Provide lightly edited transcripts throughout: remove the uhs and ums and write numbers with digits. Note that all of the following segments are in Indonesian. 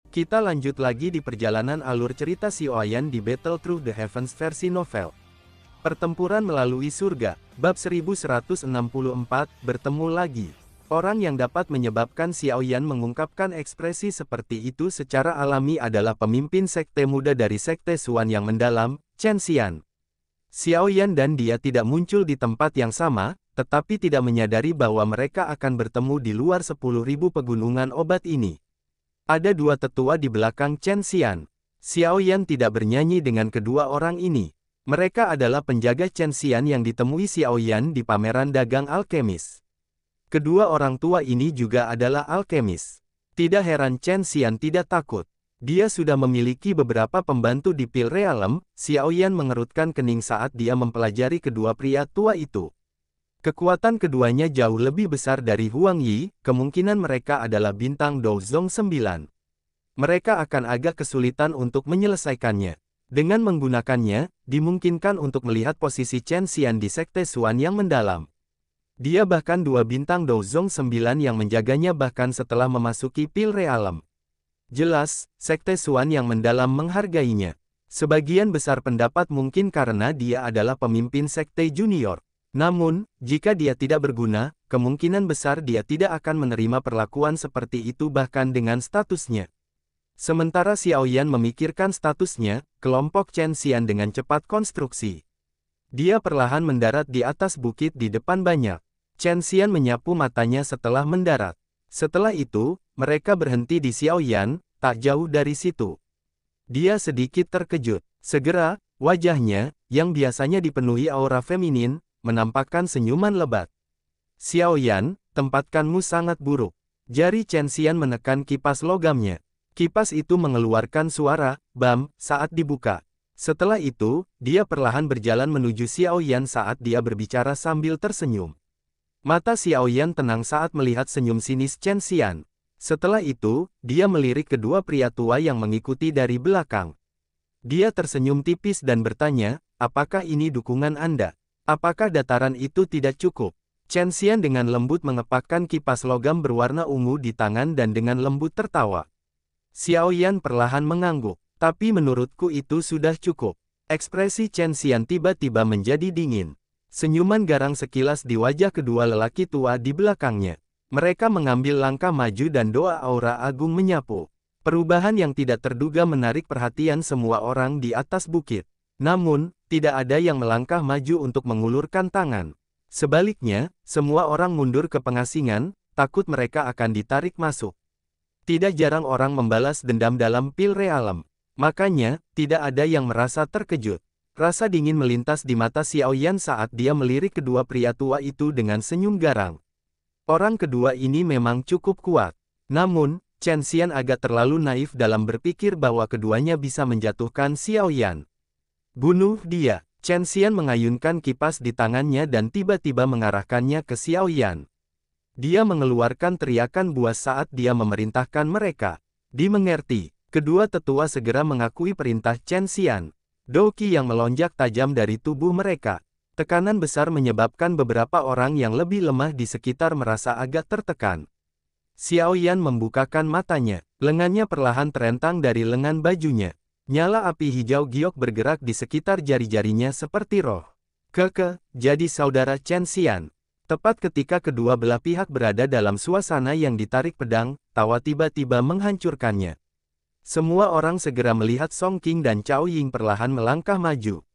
Kita lanjut lagi di perjalanan alur cerita Xiaoyan di Battle Through the Heavens versi novel. Pertempuran melalui surga, bab 1164, bertemu lagi. Orang yang dapat menyebabkan Xiaoyan mengungkapkan ekspresi seperti itu secara alami adalah pemimpin sekte muda dari sekte Xuan yang mendalam, Chen Xian. Xiaoyan dan dia tidak muncul di tempat yang sama, tetapi tidak menyadari bahwa mereka akan bertemu di luar 10.000 pegunungan obat ini. Ada dua tetua di belakang Chen Xian. Xiaoyan tidak bernyanyi dengan kedua orang ini. Mereka adalah penjaga Chen Xian yang ditemui Xiaoyan di pameran dagang alkemis. Kedua orang tua ini juga adalah alkemis. Tidak heran Chen Xian tidak takut. Dia sudah memiliki beberapa pembantu di Pil Realm. Xiaoyan mengerutkan kening saat dia mempelajari kedua pria tua itu. Kekuatan keduanya jauh lebih besar dari Huang Yi, kemungkinan mereka adalah bintang Douzong 9. Mereka akan agak kesulitan untuk menyelesaikannya. Dengan menggunakannya, dimungkinkan untuk melihat posisi Chen Xian di sekte Xuan yang mendalam. Dia bahkan dua bintang Douzong 9 yang menjaganya bahkan setelah memasuki Pil Realm. Jelas, sekte Xuan yang mendalam menghargainya. Sebagian besar pendapat mungkin karena dia adalah pemimpin sekte junior. Namun, jika dia tidak berguna, kemungkinan besar dia tidak akan menerima perlakuan seperti itu bahkan dengan statusnya. Sementara Xiaoyan memikirkan statusnya, kelompok Chen Xian dengan cepat konstruksi. Dia perlahan mendarat di atas bukit di depan banyak. Chen Xian menyapu matanya setelah mendarat. Setelah itu, mereka berhenti di Xiaoyan, tak jauh dari situ. Dia sedikit terkejut. Segera, wajahnya, yang biasanya dipenuhi aura feminin, menampakkan senyuman lebat. Xiaoyan, tempatkanmu sangat buruk. Jari Chen Xian menekan kipas logamnya. Kipas itu mengeluarkan suara, bam, saat dibuka. Setelah itu, dia perlahan berjalan menuju Xiaoyan saat dia berbicara sambil tersenyum. Mata Xiaoyan tenang saat melihat senyum sinis Chen Xian. Setelah itu, dia melirik kedua pria tua yang mengikuti dari belakang. Dia tersenyum tipis dan bertanya, apakah ini dukungan Anda? Apakah dataran itu tidak cukup? Chen Xian dengan lembut mengepakkan kipas logam berwarna ungu di tangan dan dengan lembut tertawa. Xiaoyan perlahan mengangguk. Tapi menurutku itu sudah cukup. Ekspresi Chen Xian tiba-tiba menjadi dingin. Senyuman garang sekilas di wajah kedua lelaki tua di belakangnya. Mereka mengambil langkah maju dan doa aura agung menyapu. Perubahan yang tidak terduga menarik perhatian semua orang di atas bukit. Namun, tidak ada yang melangkah maju untuk mengulurkan tangan. Sebaliknya, semua orang mundur ke pengasingan, takut mereka akan ditarik masuk. Tidak jarang orang membalas dendam dalam Pil Realm. Makanya, tidak ada yang merasa terkejut. Rasa dingin melintas di mata Xiaoyan saat dia melirik kedua pria tua itu dengan senyum garang. Orang kedua ini memang cukup kuat. Namun, Chen Xian agak terlalu naif dalam berpikir bahwa keduanya bisa menjatuhkan Xiaoyan. Bunuh dia. Chen Xian mengayunkan kipas di tangannya dan tiba-tiba mengarahkannya ke Xiaoyan. Dia mengeluarkan teriakan buas saat dia memerintahkan mereka. Dimengerti. Kedua tetua segera mengakui perintah Chen Xian. Douqi yang melonjak tajam dari tubuh mereka. Tekanan besar menyebabkan beberapa orang yang lebih lemah di sekitar merasa agak tertekan. Xiaoyan membukakan matanya. Lengannya perlahan terentang dari lengan bajunya. Nyala api hijau giok bergerak di sekitar jari-jarinya seperti roh. Jadi saudara Chen Xian. Tepat ketika kedua belah pihak berada dalam suasana yang ditarik pedang, tawa tiba-tiba menghancurkannya. Semua orang segera melihat Song Qing dan Cao Ying perlahan melangkah maju.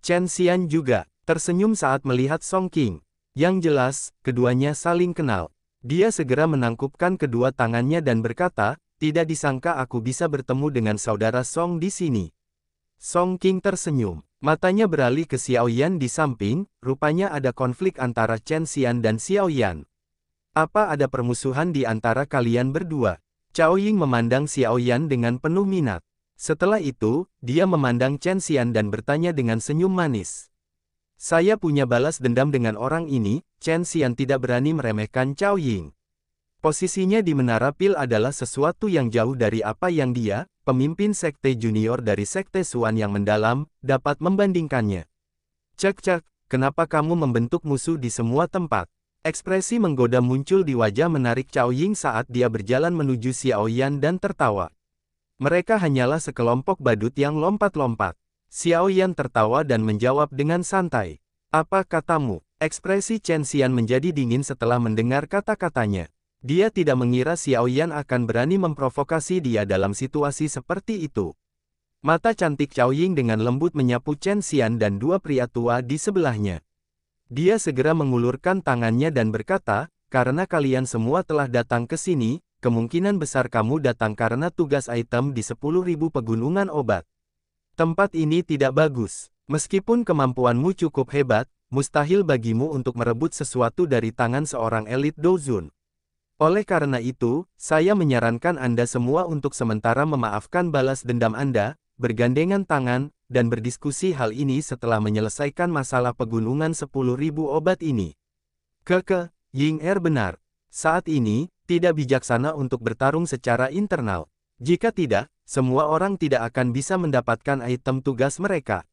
Chen Xian juga tersenyum saat melihat Song Qing. Yang jelas, keduanya saling kenal. Dia segera menangkupkan kedua tangannya dan berkata, tidak disangka aku bisa bertemu dengan saudara Song di sini. Song Qing tersenyum. Matanya beralih ke Xiaoyan di samping, rupanya ada konflik antara Chen Xian dan Xiaoyan. Apa ada permusuhan di antara kalian berdua? Cao Ying memandang Xiaoyan dengan penuh minat. Setelah itu, dia memandang Chen Xian dan bertanya dengan senyum manis. Saya punya balas dendam dengan orang ini. Chen Xian tidak berani meremehkan Cao Ying. Posisinya di Menara Pil adalah sesuatu yang jauh dari apa yang dia, pemimpin sekte junior dari sekte Xuan yang mendalam, dapat membandingkannya. Cek, kenapa kamu membentuk musuh di semua tempat? Ekspresi menggoda muncul di wajah menarik Cao Ying saat dia berjalan menuju Xiaoyan dan tertawa. Mereka hanyalah sekelompok badut yang lompat-lompat. Xiao Yan tertawa dan menjawab dengan santai. Apa katamu? Ekspresi Chen Xian menjadi dingin setelah mendengar kata-katanya. Dia tidak mengira Xiao Yan akan berani memprovokasi dia dalam situasi seperti itu. Mata cantik Cao Ying dengan lembut menyapu Chen Xian dan dua pria tua di sebelahnya. Dia segera mengulurkan tangannya dan berkata, karena kalian semua telah datang ke sini, kemungkinan besar kamu datang karena tugas item di 10.000 pegunungan obat. Tempat ini tidak bagus. Meskipun kemampuanmu cukup hebat, mustahil bagimu untuk merebut sesuatu dari tangan seorang elit Dozun. Oleh karena itu, saya menyarankan Anda semua untuk sementara memaafkan balas dendam Anda, bergandengan tangan, dan berdiskusi hal ini setelah menyelesaikan masalah pegunungan 10.000 obat ini. Ying Er benar. Saat ini, tidak bijaksana untuk bertarung secara internal. Jika tidak, semua orang tidak akan bisa mendapatkan item tugas mereka.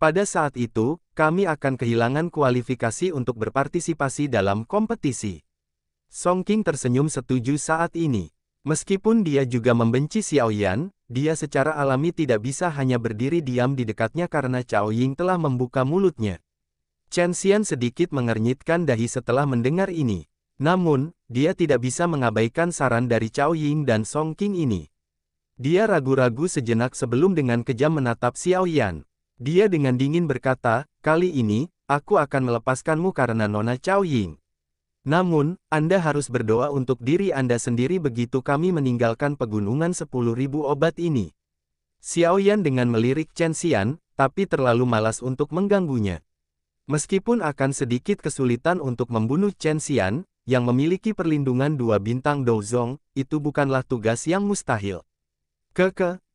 Pada saat itu, kami akan kehilangan kualifikasi untuk berpartisipasi dalam kompetisi. Song Qing tersenyum setuju saat ini. Meskipun dia juga membenci Xiao Yan, dia secara alami tidak bisa hanya berdiri diam di dekatnya karena Cao Ying telah membuka mulutnya. Chen Xian sedikit mengernyitkan dahi setelah mendengar ini. Namun, dia tidak bisa mengabaikan saran dari Cao Ying dan Song Qing ini. Dia ragu-ragu sejenak sebelum dengan kejam menatap Xiao Yan. Dia dengan dingin berkata, kali ini, aku akan melepaskanmu karena Nona Cao Ying. Namun, Anda harus berdoa untuk diri Anda sendiri begitu kami meninggalkan pegunungan 10.000 obat ini. Xiao Yan dengan melirik Chen Xian, tapi terlalu malas untuk mengganggunya. Meskipun akan sedikit kesulitan untuk membunuh Chen Xian, yang memiliki perlindungan 2 bintang Douzong, itu bukanlah tugas yang mustahil.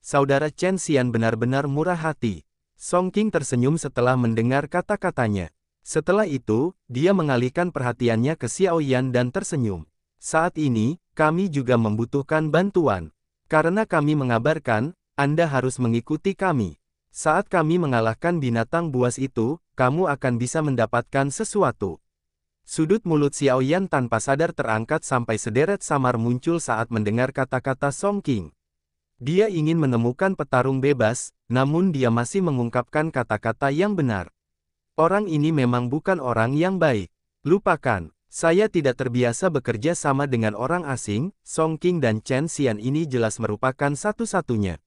Saudara Chen Xian benar-benar murah hati. Song Qing tersenyum setelah mendengar kata-katanya. Setelah itu, dia mengalihkan perhatiannya ke Xiao Yan dan tersenyum. Saat ini, kami juga membutuhkan bantuan. Karena kami mengabarkan, Anda harus mengikuti kami. Saat kami mengalahkan binatang buas itu, kamu akan bisa mendapatkan sesuatu. Sudut mulut Xiao Yan tanpa sadar terangkat sampai sederet samar muncul saat mendengar kata-kata Song Qing. Dia ingin menemukan petarung bebas, namun dia masih mengungkapkan kata-kata yang benar. Orang ini memang bukan orang yang baik. Lupakan, saya tidak terbiasa bekerja sama dengan orang asing, Song Qing dan Chen Xian ini jelas merupakan satu-satunya.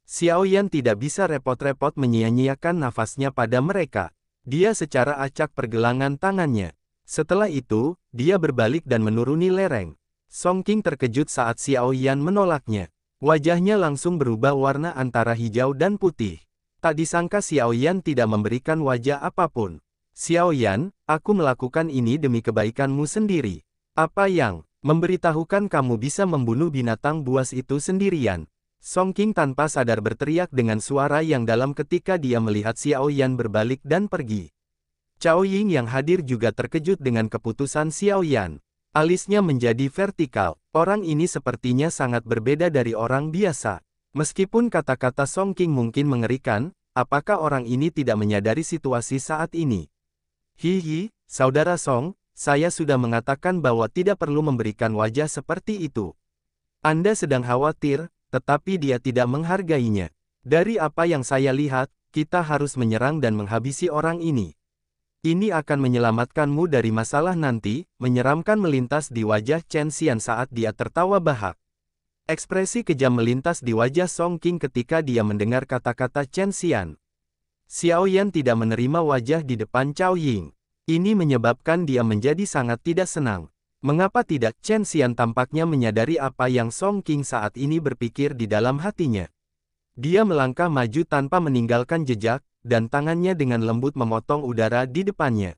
Xiao Yan tidak bisa repot-repot menyia-nyiakan nafasnya pada mereka. Dia secara acak pergelangan tangannya. Setelah itu, dia berbalik dan menuruni lereng. Song Qing terkejut saat Xiao Yan menolaknya. Wajahnya langsung berubah warna antara hijau dan putih. Tak disangka Xiao Yan tidak memberikan wajah apapun. Xiao Yan, aku melakukan ini demi kebaikanmu sendiri. Apa yang memberitahukan kamu bisa membunuh binatang buas itu sendirian? Song Qing tanpa sadar berteriak dengan suara yang dalam ketika dia melihat Xiao Yan berbalik dan pergi. Cao Ying yang hadir juga terkejut dengan keputusan Xiao Yan. Alisnya menjadi vertikal. Orang ini sepertinya sangat berbeda dari orang biasa. Meskipun kata-kata Song Qing mungkin mengerikan, apakah orang ini tidak menyadari situasi saat ini? Hihi, saudara Song, saya sudah mengatakan bahwa tidak perlu memberikan wajah seperti itu. Anda sedang khawatir, tetapi dia tidak menghargainya. Dari apa yang saya lihat, kita harus menyerang dan menghabisi orang ini. Ini akan menyelamatkanmu dari masalah nanti, menyeramkan melintas di wajah Chen Xian saat dia tertawa bahak. Ekspresi kejam melintas di wajah Song Qing ketika dia mendengar kata-kata Chen Xian. Xiao Yan tidak menerima wajah di depan Cao Ying. Ini menyebabkan dia menjadi sangat tidak senang. Mengapa tidak? Chen Xian tampaknya menyadari apa yang Song Qing saat ini berpikir di dalam hatinya. Dia melangkah maju tanpa meninggalkan jejak, dan tangannya dengan lembut memotong udara di depannya.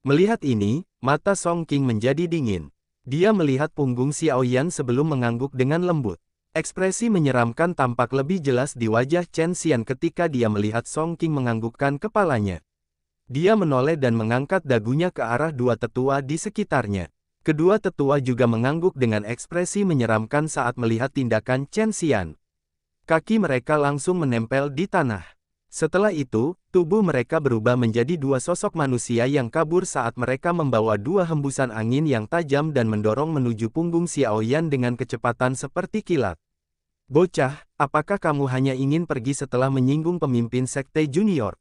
Melihat ini, mata Song Qing menjadi dingin. Dia melihat punggung Xiao Yan sebelum mengangguk dengan lembut. Ekspresi menyeramkan tampak lebih jelas di wajah Chen Xian ketika dia melihat Song Qing menganggukkan kepalanya. Dia menoleh dan mengangkat dagunya ke arah dua tetua di sekitarnya. Kedua tetua juga mengangguk dengan ekspresi menyeramkan saat melihat tindakan Chen Xian. Kaki mereka langsung menempel di tanah. Setelah itu, tubuh mereka berubah menjadi dua sosok manusia yang kabur saat mereka membawa dua hembusan angin yang tajam dan mendorong menuju punggung Xiao Yan dengan kecepatan seperti kilat. Bocah, apakah kamu hanya ingin pergi setelah menyinggung pemimpin sekte junior?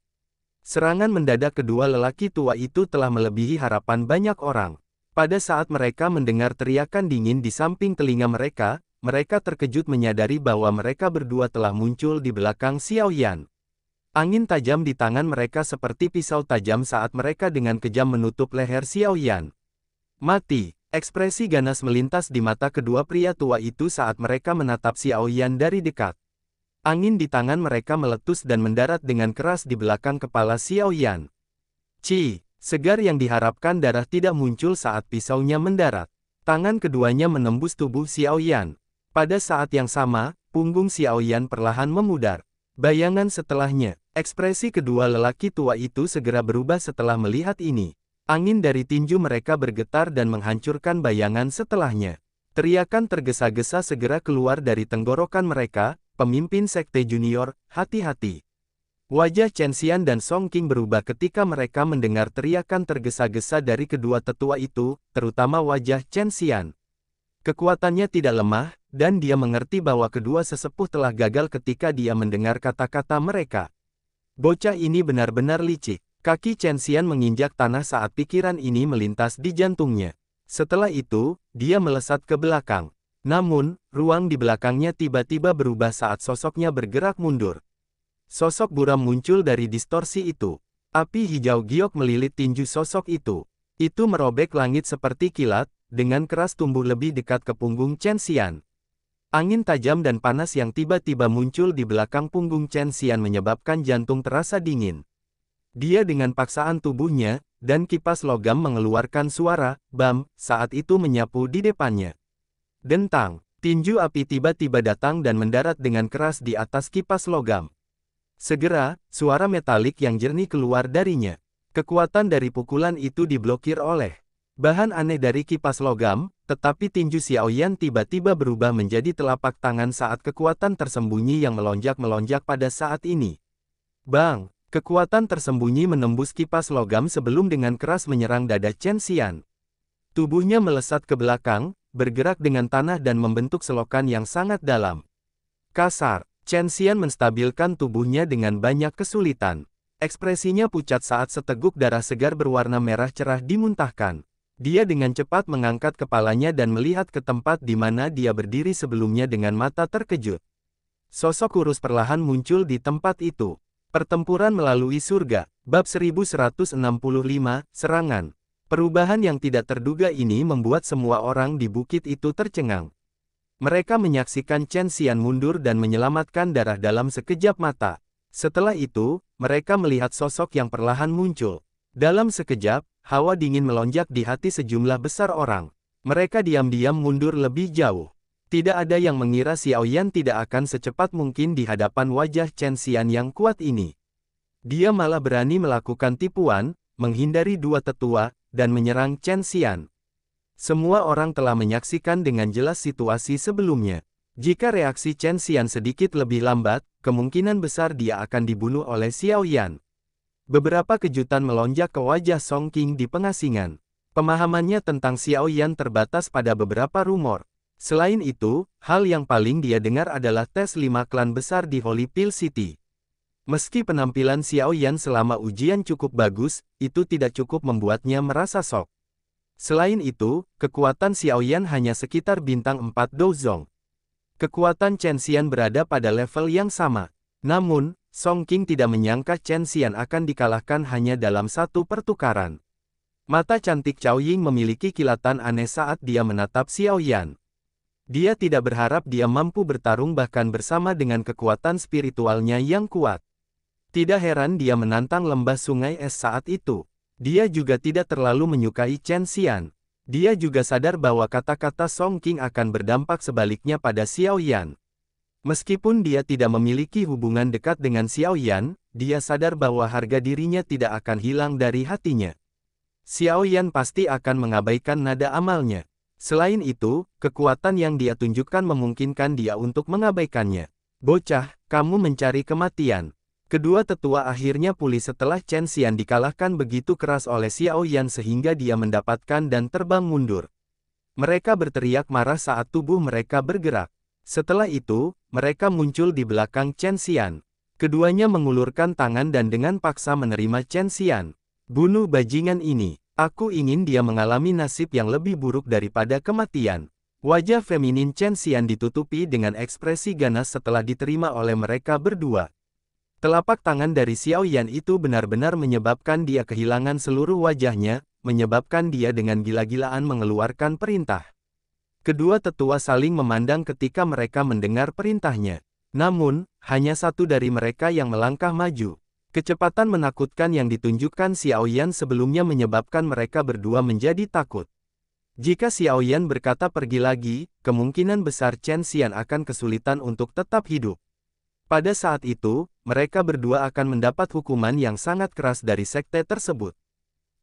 Serangan mendadak kedua lelaki tua itu telah melebihi harapan banyak orang. Pada saat mereka mendengar teriakan dingin di samping telinga mereka terkejut menyadari bahwa mereka berdua telah muncul di belakang Xiao Yan. Angin tajam di tangan mereka seperti pisau tajam saat mereka dengan kejam menutup leher Xiao Yan. Mati! Ekspresi ganas melintas di mata kedua pria tua itu saat mereka menatap Xiao Yan dari dekat. Angin di tangan mereka meletus dan mendarat dengan keras di belakang kepala Xiao Yan. Segar yang diharapkan darah tidak muncul saat pisaunya mendarat. Tangan keduanya menembus tubuh Xiao Yan. Pada saat yang sama, punggung Xiao Yan perlahan memudar. Bayangan setelahnya, ekspresi kedua lelaki tua itu segera berubah setelah melihat ini. Angin dari tinju mereka bergetar dan menghancurkan bayangan setelahnya. Teriakan tergesa-gesa segera keluar dari tenggorokan mereka, pemimpin sekte junior, hati-hati. Wajah Chen Xian dan Song Qing berubah ketika mereka mendengar teriakan tergesa-gesa dari kedua tetua itu, terutama wajah Chen Xian. Kekuatannya tidak lemah, dan dia mengerti bahwa kedua sesepuh telah gagal ketika dia mendengar kata-kata mereka. Bocah ini benar-benar licik. Kaki Chen Xian menginjak tanah saat pikiran ini melintas di jantungnya. Setelah itu, dia melesat ke belakang. Namun, ruang di belakangnya tiba-tiba berubah saat sosoknya bergerak mundur. Sosok buram muncul dari distorsi itu. Api hijau giok melilit tinju sosok itu. Itu merobek langit seperti kilat, dengan keras tumbuh lebih dekat ke punggung Chen Xian. Angin tajam dan panas yang tiba-tiba muncul di belakang punggung Chen Xian menyebabkan jantung terasa dingin. Dia dengan paksaan tubuhnya, dan kipas logam mengeluarkan suara, bam, saat itu menyapu di depannya. Dentang, tinju api tiba-tiba datang dan mendarat dengan keras di atas kipas logam. Segera, suara metalik yang jernih keluar darinya. Kekuatan dari pukulan itu diblokir oleh bahan aneh dari kipas logam, tetapi tinju Xiao Yan tiba-tiba berubah menjadi telapak tangan saat kekuatan tersembunyi yang melonjak-melonjak pada saat ini. Bang! Kekuatan tersembunyi menembus kipas logam sebelum dengan keras menyerang dada Chen Xian. Tubuhnya melesat ke belakang, bergerak dengan tanah dan membentuk selokan yang sangat dalam. Kasar, Chen Xian menstabilkan tubuhnya dengan banyak kesulitan. Ekspresinya pucat saat seteguk darah segar berwarna merah cerah dimuntahkan. Dia dengan cepat mengangkat kepalanya dan melihat ke tempat di mana dia berdiri sebelumnya dengan mata terkejut. Sosok kurus perlahan muncul di tempat itu. Pertempuran melalui surga, bab 1165, serangan. Perubahan yang tidak terduga ini membuat semua orang di bukit itu tercengang. Mereka menyaksikan Chen Xian mundur dan menyelamatkan darah dalam sekejap mata. Setelah itu, mereka melihat sosok yang perlahan muncul. Dalam sekejap, hawa dingin melonjak di hati sejumlah besar orang. Mereka diam-diam mundur lebih jauh. Tidak ada yang mengira Xiao Yan tidak akan secepat mungkin di hadapan wajah Chen Xian yang kuat ini. Dia malah berani melakukan tipuan, menghindari dua tetua, dan menyerang Chen Xian. Semua orang telah menyaksikan dengan jelas situasi sebelumnya. Jika reaksi Chen Xian sedikit lebih lambat, kemungkinan besar dia akan dibunuh oleh Xiao Yan. Beberapa kejutan melonjak ke wajah Song Qing di pengasingan. Pemahamannya tentang Xiao Yan terbatas pada beberapa rumor. Selain itu, hal yang paling dia dengar adalah tes 5 klan besar di Holy Pill City. Meski penampilan Xiao Yan selama ujian cukup bagus, itu tidak cukup membuatnya merasa shock. Selain itu, kekuatan Xiao Yan hanya sekitar bintang 4 Douzong. Kekuatan Chen Xian berada pada level yang sama. Namun, Song Qing tidak menyangka Chen Xian akan dikalahkan hanya dalam satu pertukaran. Mata cantik Cao Ying memiliki kilatan aneh saat dia menatap Xiao Yan. Dia tidak berharap dia mampu bertarung bahkan bersama dengan kekuatan spiritualnya yang kuat. Tidak heran dia menantang lembah sungai es saat itu. Dia juga tidak terlalu menyukai Chen Xian. Dia juga sadar bahwa kata-kata Song Qing akan berdampak sebaliknya pada Xiao Yan. Meskipun dia tidak memiliki hubungan dekat dengan Xiao Yan, dia sadar bahwa harga dirinya tidak akan hilang dari hatinya. Xiao Yan pasti akan mengabaikan nada amalnya. Selain itu, kekuatan yang dia tunjukkan memungkinkan dia untuk mengabaikannya. Bocah, kamu mencari kematian. Kedua tetua akhirnya pulih setelah Chen Xian dikalahkan begitu keras oleh Xiao Yan sehingga dia mendapatkan dan terbang mundur. Mereka berteriak marah saat tubuh mereka bergerak. Setelah itu, mereka muncul di belakang Chen Xian. Keduanya mengulurkan tangan dan dengan paksa menerima Chen Xian. Bunuh bajingan ini. Aku ingin dia mengalami nasib yang lebih buruk daripada kematian. Wajah feminin Chen Xian ditutupi dengan ekspresi ganas setelah diterima oleh mereka berdua. Telapak tangan dari Xiao Yan itu benar-benar menyebabkan dia kehilangan seluruh wajahnya, menyebabkan dia dengan gila-gilaan mengeluarkan perintah. Kedua tetua saling memandang ketika mereka mendengar perintahnya. Namun, hanya satu dari mereka yang melangkah maju. Kecepatan menakutkan yang ditunjukkan Xiao Yan sebelumnya menyebabkan mereka berdua menjadi takut. Jika Xiao Yan berkata pergi lagi, kemungkinan besar Chen Xian akan kesulitan untuk tetap hidup. Pada saat itu, mereka berdua akan mendapat hukuman yang sangat keras dari sekte tersebut.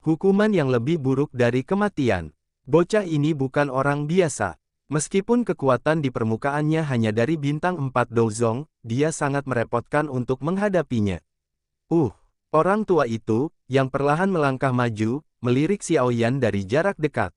Hukuman yang lebih buruk dari kematian. Bocah ini bukan orang biasa. Meskipun kekuatan di permukaannya hanya dari bintang 4 Douzong, dia sangat merepotkan untuk menghadapinya. Orang tua itu, yang perlahan melangkah maju, melirik Xiao Yan dari jarak dekat.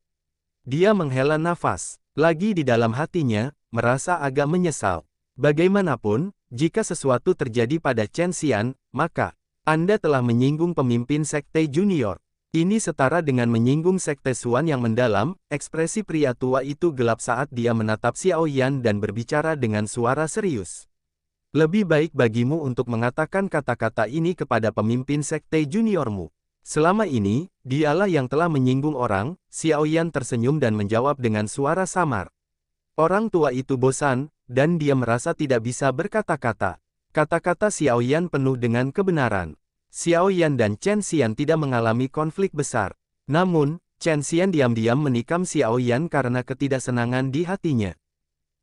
Dia menghela nafas, lagi di dalam hatinya, merasa agak menyesal. Bagaimanapun, jika sesuatu terjadi pada Chen Xian, maka Anda telah menyinggung pemimpin sekte junior. Ini setara dengan menyinggung sekte Xuan yang mendalam. Ekspresi pria tua itu gelap saat dia menatap Xiao Yan dan berbicara dengan suara serius. Lebih baik bagimu untuk mengatakan kata-kata ini kepada pemimpin sekte juniormu. Selama ini, dialah yang telah menyinggung orang. Xiao Yan tersenyum dan menjawab dengan suara samar. Orang tua itu bosan, dan dia merasa tidak bisa berkata-kata. Kata-kata Xiao Yan penuh dengan kebenaran. Xiao Yan dan Chen Xian tidak mengalami konflik besar. Namun, Chen Xian diam-diam menikam Xiao Yan karena ketidaksenangan di hatinya.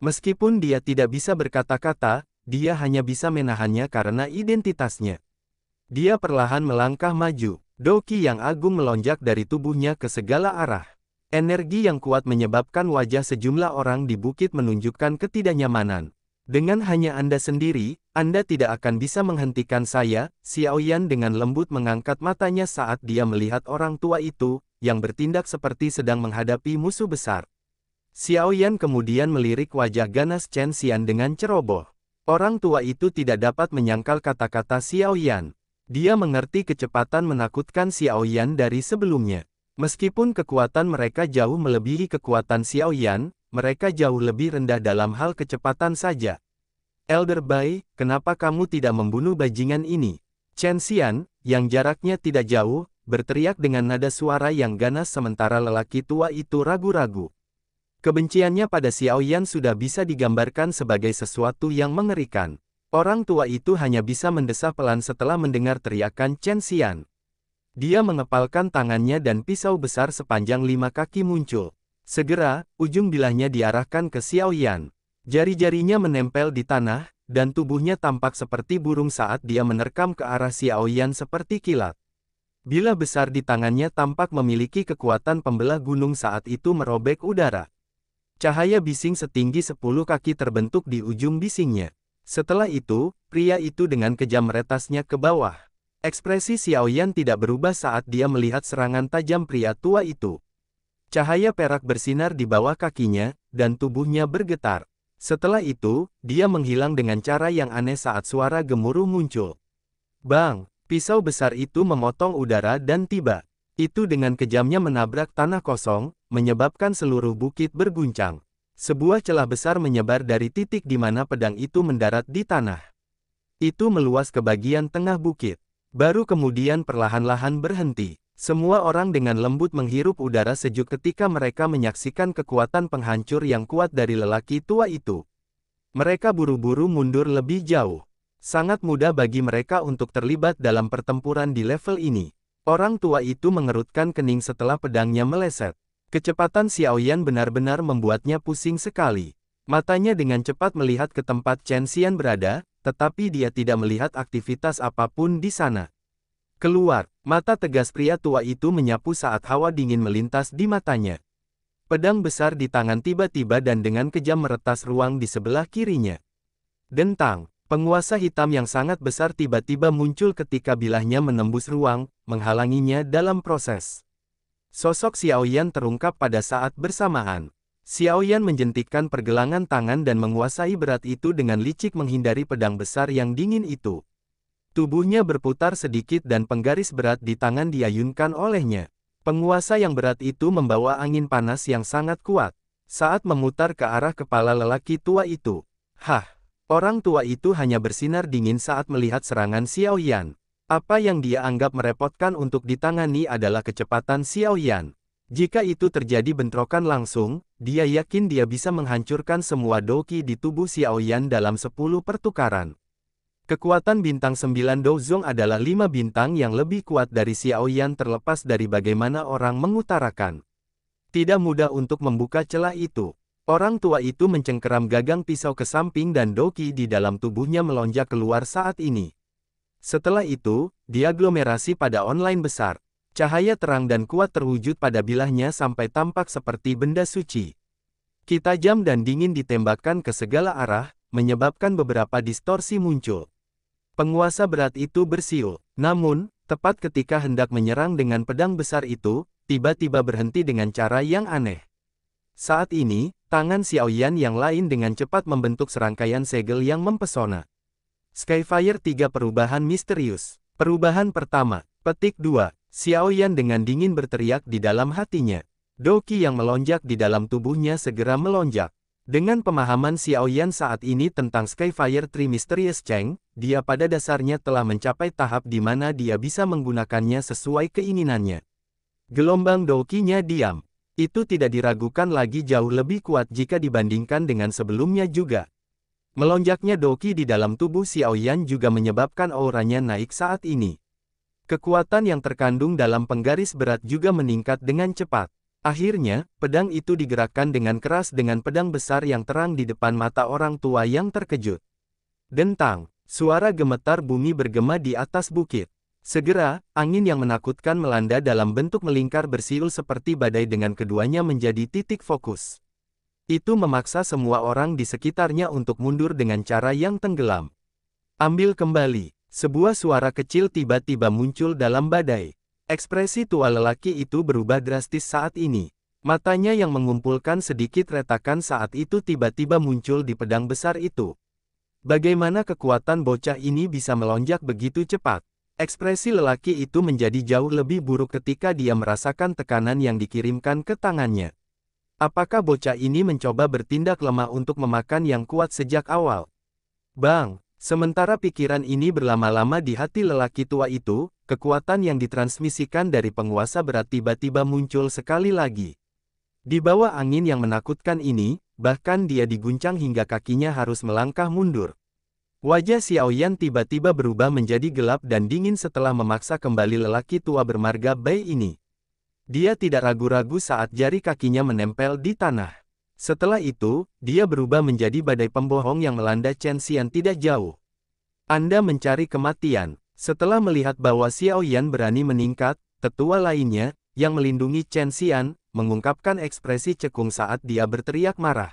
Meskipun dia tidak bisa berkata-kata, dia hanya bisa menahannya karena identitasnya. Dia perlahan melangkah maju. Doqi yang agung melonjak dari tubuhnya ke segala arah. Energi yang kuat menyebabkan wajah sejumlah orang di bukit menunjukkan ketidaknyamanan. Dengan hanya Anda sendiri, Anda tidak akan bisa menghentikan saya. Xiao Yan dengan lembut mengangkat matanya saat dia melihat orang tua itu, yang bertindak seperti sedang menghadapi musuh besar. Xiao Yan kemudian melirik wajah ganas Chen Xian dengan ceroboh. Orang tua itu tidak dapat menyangkal kata-kata Xiao Yan. Dia mengerti kecepatan menakutkan Xiao Yan dari sebelumnya. Meskipun kekuatan mereka jauh melebihi kekuatan Xiao Yan, mereka jauh lebih rendah dalam hal kecepatan saja. Elder Bai, kenapa kamu tidak membunuh bajingan ini? Chen Xian, yang jaraknya tidak jauh, berteriak dengan nada suara yang ganas sementara lelaki tua itu ragu-ragu. Kebenciannya pada Xiao Yan sudah bisa digambarkan sebagai sesuatu yang mengerikan. Orang tua itu hanya bisa mendesah pelan setelah mendengar teriakan Chen Xian. Dia mengepalkan tangannya dan pisau besar sepanjang 5 kaki muncul. Segera, ujung bilahnya diarahkan ke Xiao Yan. Jari-jarinya menempel di tanah, dan tubuhnya tampak seperti burung saat dia menerkam ke arah Xiao Yan seperti kilat. Bilah besar di tangannya tampak memiliki kekuatan pembelah gunung saat itu merobek udara. Cahaya bising setinggi 10 kaki terbentuk di ujung bisingnya. Setelah itu, pria itu dengan kejam meretasnya ke bawah. Ekspresi Xiao Yan tidak berubah saat dia melihat serangan tajam pria tua itu. Cahaya perak bersinar di bawah kakinya, dan tubuhnya bergetar. Setelah itu, dia menghilang dengan cara yang aneh saat suara gemuruh muncul. Bang! Pisau besar itu memotong udara dan tiba. Itu dengan kejamnya menabrak tanah kosong, menyebabkan seluruh bukit berguncang. Sebuah celah besar menyebar dari titik di mana pedang itu mendarat di tanah. Itu meluas ke bagian tengah bukit. Baru kemudian perlahan-lahan berhenti. Semua orang dengan lembut menghirup udara sejuk ketika mereka menyaksikan kekuatan penghancur yang kuat dari lelaki tua itu. Mereka buru-buru mundur lebih jauh. Sangat mudah bagi mereka untuk terlibat dalam pertempuran di level ini. Orang tua itu mengerutkan kening setelah pedangnya meleset. Kecepatan Xiao Yan benar-benar membuatnya pusing sekali. Matanya dengan cepat melihat ke tempat Chen Xian berada, tetapi dia tidak melihat aktivitas apapun di sana. Keluar, mata tegas pria tua itu menyapu saat hawa dingin melintas di matanya. Pedang besar di tangan tiba-tiba dan dengan kejam meretas ruang di sebelah kirinya. Dentang. Penguasa hitam yang sangat besar tiba-tiba muncul ketika bilahnya menembus ruang, menghalanginya dalam proses. Sosok Xiao Yan terungkap pada saat bersamaan. Xiaoyan menjentikkan pergelangan tangan dan menguasai berat itu dengan licik menghindari pedang besar yang dingin itu. Tubuhnya berputar sedikit dan penggaris berat di tangan diayunkan olehnya. Penguasa yang berat itu membawa angin panas yang sangat kuat. Saat memutar ke arah kepala lelaki tua itu. Hah! Orang tua itu hanya bersinar dingin saat melihat serangan Xiaoyan. Apa yang dia anggap merepotkan untuk ditangani adalah kecepatan Xiaoyan. Jika itu terjadi bentrokan langsung, dia yakin dia bisa menghancurkan semua doki di tubuh Xiaoyan dalam 10 pertukaran. Kekuatan bintang 9 Douzong adalah 5 bintang yang lebih kuat dari Xiaoyan terlepas dari bagaimana orang mengutarakan. Tidak mudah untuk membuka celah itu. Orang tua itu mencengkeram gagang pisau ke samping dan doki di dalam tubuhnya melonjak keluar saat ini. Setelah itu, diaglomerasi pada online besar. Cahaya terang dan kuat terwujud pada bilahnya sampai tampak seperti benda suci. Ki tajam dan dingin ditembakkan ke segala arah, menyebabkan beberapa distorsi muncul. Penguasa berat itu bersiul, namun, tepat ketika hendak menyerang dengan pedang besar itu, tiba-tiba berhenti dengan cara yang aneh. Saat ini, tangan Xiaoyan yang lain dengan cepat membentuk serangkaian segel yang mempesona. Skyfire 3 perubahan misterius. Perubahan pertama, petik 2. Xiaoyan dengan dingin berteriak di dalam hatinya. Doki yang melonjak di dalam tubuhnya segera melonjak. Dengan pemahaman Xiaoyan saat ini tentang Skyfire 3 Mysterious Cheng, dia pada dasarnya telah mencapai tahap di mana dia bisa menggunakannya sesuai keinginannya. Gelombang dokinya diam. Itu tidak diragukan lagi jauh lebih kuat jika dibandingkan dengan sebelumnya juga. Melonjaknya doki di dalam tubuh Xiaoyan juga menyebabkan auranya naik saat ini. Kekuatan yang terkandung dalam penggaris berat juga meningkat dengan cepat. Akhirnya, pedang itu digerakkan dengan keras dengan pedang besar yang terang di depan mata orang tua yang terkejut. Dentang, suara gemetar bumi bergema di atas bukit. Segera, angin yang menakutkan melanda dalam bentuk melingkar bersiul seperti badai dengan keduanya menjadi titik fokus. Itu memaksa semua orang di sekitarnya untuk mundur dengan cara yang tenggelam. Ambil kembali. Sebuah suara kecil tiba-tiba muncul dalam badai. Ekspresi tua lelaki itu berubah drastis saat ini. Matanya yang mengumpulkan sedikit retakan saat itu tiba-tiba muncul di pedang besar itu. Bagaimana kekuatan bocah ini bisa melonjak begitu cepat? Ekspresi lelaki itu menjadi jauh lebih buruk ketika dia merasakan tekanan yang dikirimkan ke tangannya. Apakah bocah ini mencoba bertindak lemah untuk memakan yang kuat sejak awal? Bang! Sementara pikiran ini berlama-lama di hati lelaki tua itu, kekuatan yang ditransmisikan dari penguasa berat tiba-tiba muncul sekali lagi. Di bawah angin yang menakutkan ini, bahkan dia diguncang hingga kakinya harus melangkah mundur. Wajah Xiaoyan tiba-tiba berubah menjadi gelap dan dingin setelah memaksa kembali lelaki tua bermarga Bai ini. Dia tidak ragu-ragu saat jari kakinya menempel di tanah. Setelah itu, dia berubah menjadi badai pembohong yang melanda Chen Xian tidak jauh. Anda mencari kematian. Setelah melihat bahwa Xiaoyan berani meningkat, tetua lainnya, yang melindungi Chen Xian, mengungkapkan ekspresi cekung saat dia berteriak marah.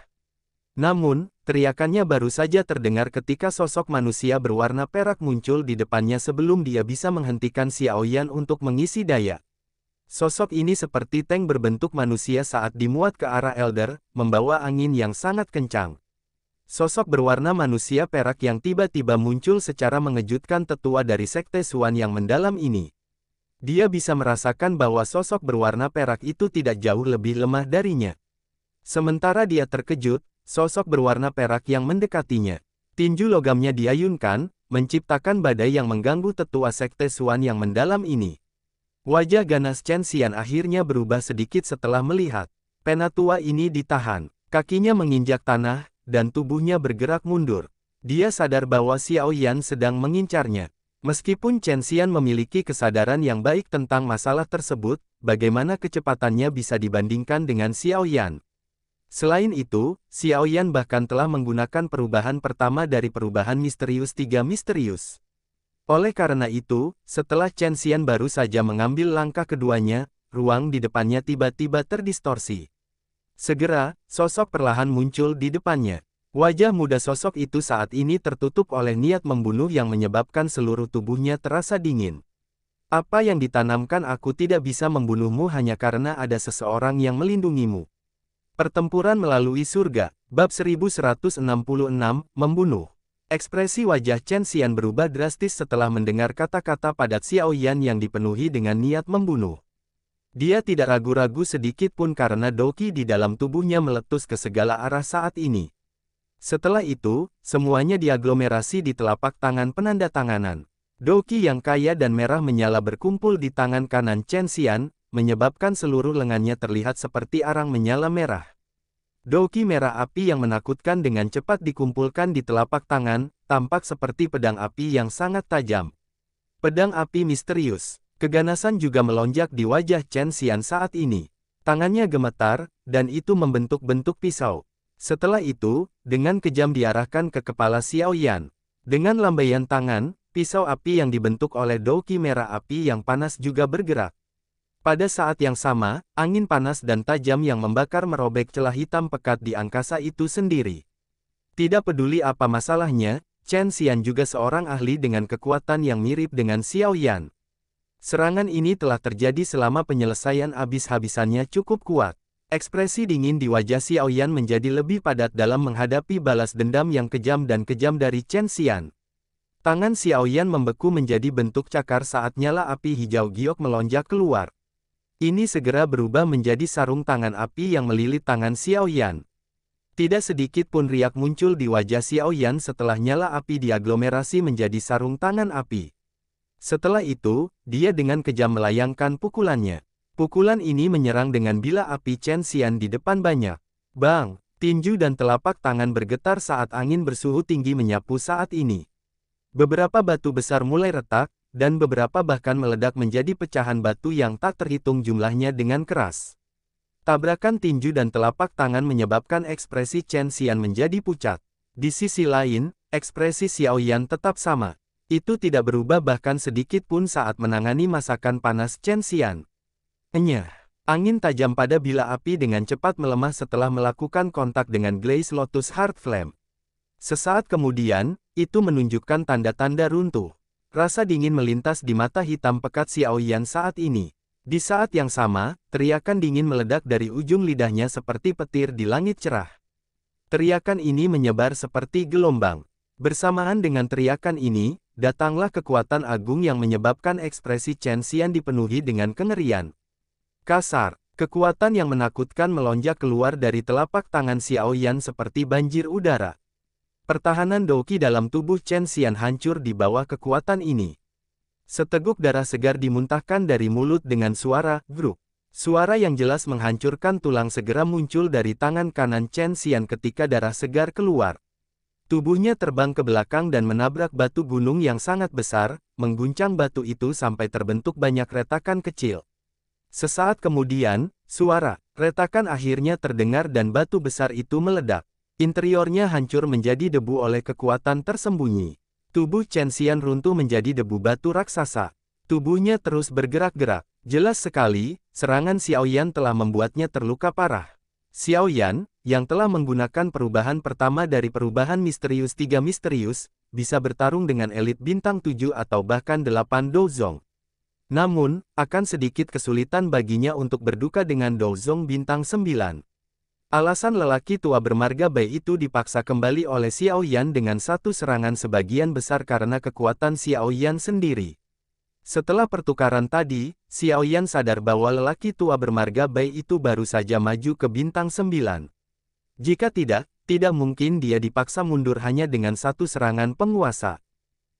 Namun, teriakannya baru saja terdengar ketika sosok manusia berwarna perak muncul di depannya sebelum dia bisa menghentikan Xiaoyan untuk mengisi daya. Sosok ini seperti tank berbentuk manusia saat dimuat ke arah Elder, membawa angin yang sangat kencang. Sosok berwarna manusia perak yang tiba-tiba muncul secara mengejutkan tetua dari Sekte Xuan yang mendalam ini. Dia bisa merasakan bahwa sosok berwarna perak itu tidak jauh lebih lemah darinya. Sementara dia terkejut, sosok berwarna perak yang mendekatinya. Tinju logamnya diayunkan, menciptakan badai yang mengganggu tetua Sekte Xuan yang mendalam ini. Wajah ganas Chen Xian akhirnya berubah sedikit setelah melihat penatua ini ditahan. Kakinya menginjak tanah, dan tubuhnya bergerak mundur. Dia sadar bahwa Xiaoyan sedang mengincarnya. Meskipun Chen Xian memiliki kesadaran yang baik tentang masalah tersebut, bagaimana kecepatannya bisa dibandingkan dengan Xiaoyan? Selain itu, Xiaoyan bahkan telah menggunakan perubahan pertama dari perubahan misterius 3 misterius. Oleh karena itu, setelah Chen Xian baru saja mengambil langkah keduanya, ruang di depannya tiba-tiba terdistorsi. Segera, sosok perlahan muncul di depannya. Wajah muda sosok itu saat ini tertutup oleh niat membunuh yang menyebabkan seluruh tubuhnya terasa dingin. Apa yang ditanamkan aku tidak bisa membunuhmu hanya karena ada seseorang yang melindungimu. Pertempuran melalui surga, bab 1166, membunuh. Ekspresi wajah Chen Xian berubah drastis setelah mendengar kata-kata padat Xiao Yan yang dipenuhi dengan niat membunuh. Dia tidak ragu-ragu sedikit pun karena Doqi di dalam tubuhnya meletus ke segala arah saat ini. Setelah itu, semuanya diaglomerasi di telapak tangan penanda tanganan. Doqi yang kaya dan merah menyala berkumpul di tangan kanan Chen Xian, menyebabkan seluruh lengannya terlihat seperti arang menyala merah. Doqi merah api yang menakutkan dengan cepat dikumpulkan di telapak tangan, tampak seperti pedang api yang sangat tajam. Pedang api misterius. Keganasan juga melonjak di wajah Chen Xian saat ini. Tangannya gemetar, dan itu membentuk-bentuk pisau. Setelah itu, dengan kejam diarahkan ke kepala Xiao Yan. Dengan lambaian tangan, pisau api yang dibentuk oleh Doqi merah api yang panas juga bergerak. Pada saat yang sama, angin panas dan tajam yang membakar merobek celah hitam pekat di angkasa itu sendiri. Tidak peduli apa masalahnya, Chen Xian juga seorang ahli dengan kekuatan yang mirip dengan Xiao Yan. Serangan ini telah terjadi selama penyelesaian habis-habisannya cukup kuat. Ekspresi dingin di wajah Xiao Yan menjadi lebih padat dalam menghadapi balas dendam yang kejam dan kejam dari Chen Xian. Tangan Xiao Yan membeku menjadi bentuk cakar saat nyala api hijau giok melonjak keluar. Ini segera berubah menjadi sarung tangan api yang melilit tangan Xiao Yan. Tidak sedikit pun riak muncul di wajah Xiao Yan setelah nyala api diaglomerasi menjadi sarung tangan api. Setelah itu, dia dengan kejam melayangkan pukulannya. Pukulan ini menyerang dengan bila api Chen Xian di depan banyak. Bang! Tinju dan telapak tangan bergetar saat angin bersuhu tinggi menyapu saat ini. Beberapa batu besar mulai retak, dan beberapa bahkan meledak menjadi pecahan batu yang tak terhitung jumlahnya dengan keras. Tabrakan tinju dan telapak tangan menyebabkan ekspresi Chen Xian menjadi pucat. Di sisi lain, ekspresi Xiao Yan tetap sama. Itu tidak berubah bahkan sedikit pun saat menangani masakan panas Chen Xian. Enyah. Angin tajam pada bila api dengan cepat melemah setelah melakukan kontak dengan Glaze Lotus Heart Flame. Sesaat kemudian, itu menunjukkan tanda-tanda runtuh. Rasa dingin melintas di mata hitam pekat Xiao Yan saat ini. Di saat yang sama, teriakan dingin meledak dari ujung lidahnya seperti petir di langit cerah. Teriakan ini menyebar seperti gelombang. Bersamaan dengan teriakan ini, datanglah kekuatan agung yang menyebabkan ekspresi Chen Xian dipenuhi dengan kengerian. Kasar, kekuatan yang menakutkan melonjak keluar dari telapak tangan Xiao Yan seperti banjir udara. Pertahanan Doqi dalam tubuh Chen Xian hancur di bawah kekuatan ini. Seteguk darah segar dimuntahkan dari mulut dengan suara "gruk". Suara yang jelas menghancurkan tulang segera muncul dari tangan kanan Chen Xian ketika darah segar keluar. Tubuhnya terbang ke belakang dan menabrak batu gunung yang sangat besar, mengguncang batu itu sampai terbentuk banyak retakan kecil. Sesaat kemudian, suara retakan akhirnya terdengar dan batu besar itu meledak. Interiornya hancur menjadi debu oleh kekuatan tersembunyi. Tubuh Chen Xian runtuh menjadi debu batu raksasa. Tubuhnya terus bergerak-gerak. Jelas sekali, serangan Xiao Yan telah membuatnya terluka parah. Xiao Yan, yang telah menggunakan perubahan pertama dari perubahan misterius 3 misterius, bisa bertarung dengan elit bintang 7 atau bahkan 8 Douzong. Namun, akan sedikit kesulitan baginya untuk berduka dengan Douzong bintang 9. Alasan lelaki tua bermarga baik itu dipaksa kembali oleh Xiao Yan dengan satu serangan sebagian besar karena kekuatan Xiao Yan sendiri. Setelah pertukaran tadi, Xiao Yan sadar bahwa lelaki tua bermarga baik itu baru saja maju ke bintang 9. Jika tidak mungkin dia dipaksa mundur hanya dengan satu serangan penguasa.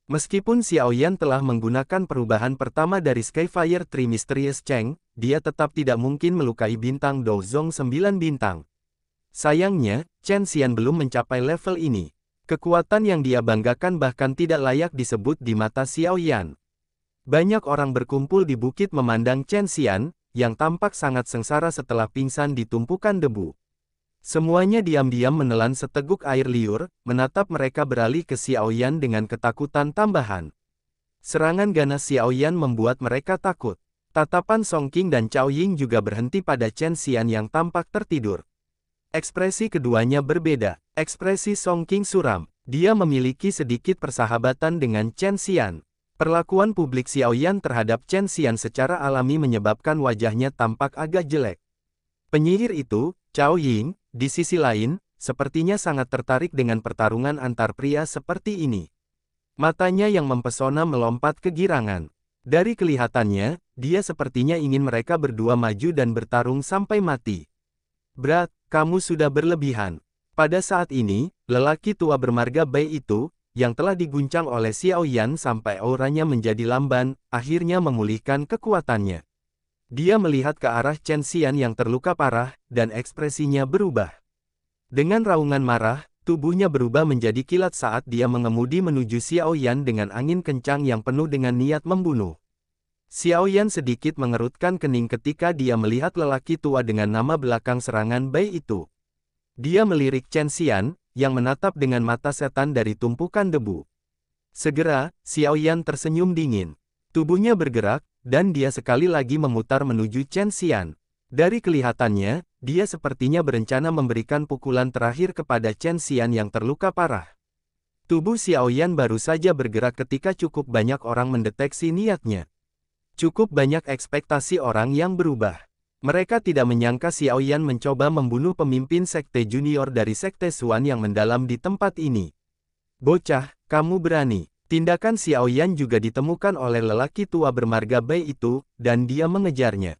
Meskipun Xiao Yan telah menggunakan perubahan pertama dari Skyfire Tree Mysterious Cheng, dia tetap tidak mungkin melukai bintang Douzong 9 bintang. Sayangnya, Chen Xian belum mencapai level ini. Kekuatan yang dia banggakan bahkan tidak layak disebut di mata Xiao Yan. Banyak orang berkumpul di bukit memandang Chen Xian, yang tampak sangat sengsara setelah pingsan di tumpukan debu. Semuanya diam-diam menelan seteguk air liur, menatap mereka beralih ke Xiao Yan dengan ketakutan tambahan. Serangan ganas Xiao Yan membuat mereka takut. Tatapan Song Qing dan Cao Ying juga berhenti pada Chen Xian yang tampak tertidur. Ekspresi keduanya berbeda. Ekspresi Song Qing suram. Dia memiliki sedikit persahabatan dengan Chen Xian. Perlakuan publik Xiao Yan terhadap Chen Xian secara alami menyebabkan wajahnya tampak agak jelek. Penyihir itu, Cao Ying, di sisi lain, sepertinya sangat tertarik dengan pertarungan antar pria seperti ini. Matanya yang mempesona melompat kegirangan. Dari kelihatannya, dia sepertinya ingin mereka berdua maju dan bertarung sampai mati. Berat, kamu sudah berlebihan. Pada saat ini, lelaki tua bermarga Bei itu, yang telah diguncang oleh Xiao Yan sampai auranya menjadi lamban, akhirnya memulihkan kekuatannya. Dia melihat ke arah Chen Xian yang terluka parah, dan ekspresinya berubah. Dengan raungan marah, tubuhnya berubah menjadi kilat saat dia mengemudi menuju Xiao Yan dengan angin kencang yang penuh dengan niat membunuh. Xiao Yan sedikit mengerutkan kening ketika dia melihat lelaki tua dengan nama belakang serangan Bei itu. Dia melirik Chen Xian, yang menatap dengan mata setan dari tumpukan debu. Segera, Xiao Yan tersenyum dingin. Tubuhnya bergerak, dan dia sekali lagi memutar menuju Chen Xian. Dari kelihatannya, dia sepertinya berencana memberikan pukulan terakhir kepada Chen Xian yang terluka parah. Tubuh Xiao Yan baru saja bergerak ketika cukup banyak orang mendeteksi niatnya. Cukup banyak ekspektasi orang yang berubah. Mereka tidak menyangka Xiao Yan mencoba membunuh pemimpin sekte junior dari sekte Xuan yang mendalam di tempat ini. Bocah, kamu berani. Tindakan Xiao Yan juga ditemukan oleh lelaki tua bermarga Bei itu, dan dia mengejarnya.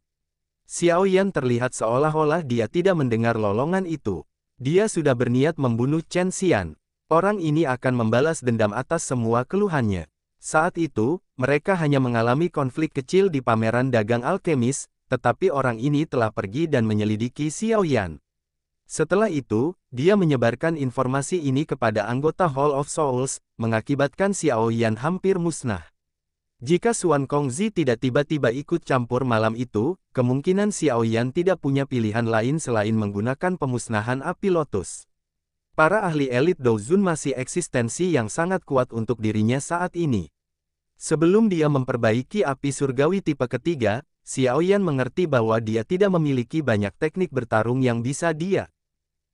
Xiao Yan terlihat seolah-olah dia tidak mendengar lolongan itu. Dia sudah berniat membunuh Chen Xian. Orang ini akan membalas dendam atas semua keluhannya. Saat itu, mereka hanya mengalami konflik kecil di pameran dagang alkemis, tetapi orang ini telah pergi dan menyelidiki Xiao Yan. Setelah itu, dia menyebarkan informasi ini kepada anggota Hall of Souls, mengakibatkan Xiao Yan hampir musnah. Jika Xuan Kongzi tidak tiba-tiba ikut campur malam itu, kemungkinan Xiao Yan tidak punya pilihan lain selain menggunakan pemusnahan api lotus. Para ahli elit Douzun masih eksistensi yang sangat kuat untuk dirinya saat ini. Sebelum dia memperbaiki api surgawi tipe ketiga, Xiao Yan mengerti bahwa dia tidak memiliki banyak teknik bertarung yang bisa dia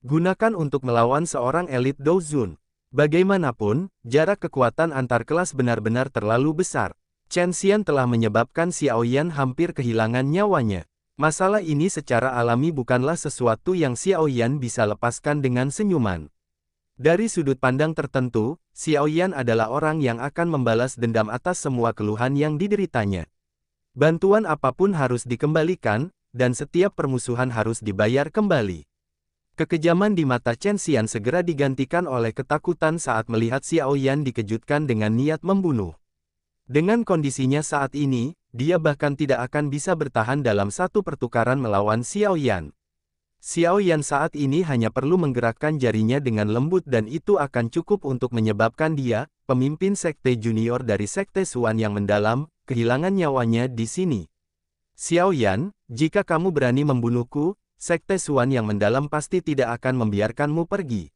gunakan untuk melawan seorang elit Douzun. Bagaimanapun, jarak kekuatan antar kelas benar-benar terlalu besar. Chen Xian telah menyebabkan Xiao Yan hampir kehilangan nyawanya. Masalah ini secara alami bukanlah sesuatu yang Xiao Yan bisa lepaskan dengan senyuman. Dari sudut pandang tertentu, Xiao Yan adalah orang yang akan membalas dendam atas semua keluhan yang dideritanya. Bantuan apapun harus dikembalikan, dan setiap permusuhan harus dibayar kembali. Kekejaman di mata Chen Xian segera digantikan oleh ketakutan saat melihat Xiao Yan dikejutkan dengan niat membunuh. Dengan kondisinya saat ini, dia bahkan tidak akan bisa bertahan dalam satu pertukaran melawan Xiao Yan. Xiao Yan saat ini hanya perlu menggerakkan jarinya dengan lembut dan itu akan cukup untuk menyebabkan dia, pemimpin sekte junior dari sekte Xuan yang mendalam, kehilangan nyawanya di sini. Xiao Yan, jika kamu berani membunuhku, sekte Xuan yang mendalam pasti tidak akan membiarkanmu pergi.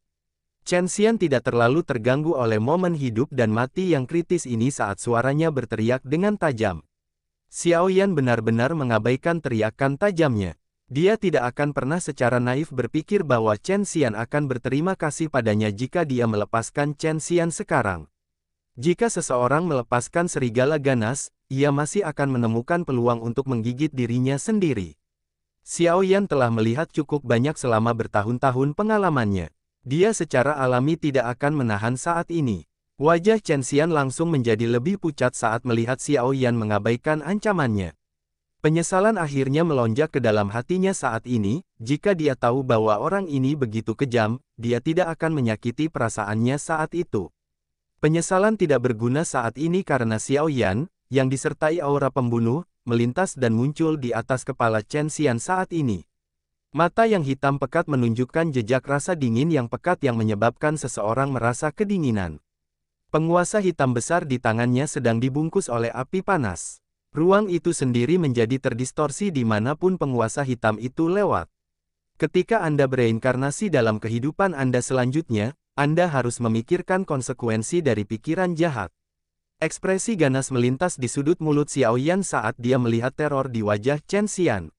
Chen Xian tidak terlalu terganggu oleh momen hidup dan mati yang kritis ini saat suaranya berteriak dengan tajam. Xiao Yan benar-benar mengabaikan teriakan tajamnya. Dia tidak akan pernah secara naif berpikir bahwa Chen Xian akan berterima kasih padanya jika dia melepaskan Chen Xian sekarang. Jika seseorang melepaskan serigala ganas, ia masih akan menemukan peluang untuk menggigit dirinya sendiri. Xiao Yan telah melihat cukup banyak selama bertahun-tahun pengalamannya. Dia secara alami tidak akan menahan saat ini. Wajah Chen Xian langsung menjadi lebih pucat saat melihat Xiao Yan mengabaikan ancamannya. Penyesalan akhirnya melonjak ke dalam hatinya saat ini, jika dia tahu bahwa orang ini begitu kejam, dia tidak akan menyakiti perasaannya saat itu. Penyesalan tidak berguna saat ini karena Xiao Yan, yang disertai aura pembunuh, melintas dan muncul di atas kepala Chen Xian saat ini. Mata yang hitam pekat menunjukkan jejak rasa dingin yang pekat yang menyebabkan seseorang merasa kedinginan. Penguasa hitam besar di tangannya sedang dibungkus oleh api panas. Ruang itu sendiri menjadi terdistorsi dimanapun penguasa hitam itu lewat. Ketika Anda bereinkarnasi dalam kehidupan Anda selanjutnya, Anda harus memikirkan konsekuensi dari pikiran jahat. Ekspresi ganas melintas di sudut mulut Xiao Yan saat dia melihat teror di wajah Chen Xian.